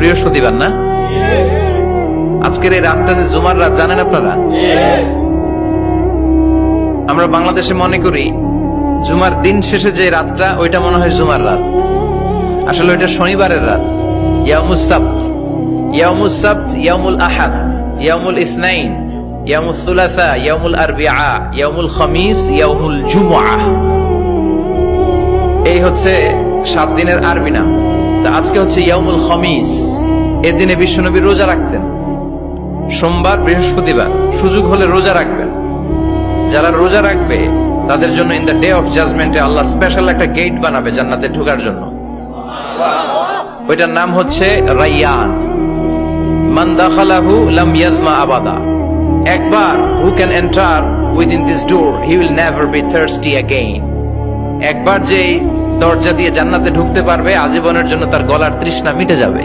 বৃহস্পতিবার না? আজকের এই রাতটা যে জুমার রাত জানেন আপনারা? আমরা বাংলাদেশে মনে করি জুমার দিন শেষে যে রাতটা ওইটা মনে হয় জুমার রাত, আসলে ওইটা শনিবারের রাত। ইয়াউমুস সাবত, ইয়াউমুস সাবত, ইয়াউমুল আহাদ, ইয়াউমুল ইসনাইন, ইয়াউমুল সুলাসা, ইয়াউমুল আরবিআ, ইয়াউমুল খামিস, ইয়াউমুল জুমআ। এই হচ্ছে 7 দিনের আরবি নাম। তা আজকে হচ্ছে ইয়াউমুল খামিস। এর দিনে বিশ্বনবী রোজা রাখতেন, সোমবার বৃহস্পতিবার সুযোগ হলে রোজা রাখবেন। যারা রোজা রাখবে তাদের জন্য ইন দ্য ডে অফ জাজমেন্টে আল্লাহ স্পেশাল একটা গেট বানাবে জান্নাতে ঢোকার জন্য। ওইটার নাম হচ্ছে রাইয়ান। মান দাখালাহু লাম ইয়াজমা আবাদা। একবার who can enter within this door he will never be thirsty again. একবার যে দরজা দিয়ে জান্নাতে ঢুকতে পারবে আজীবনের জন্য তার গলার তৃষ্ণা মিটে যাবে।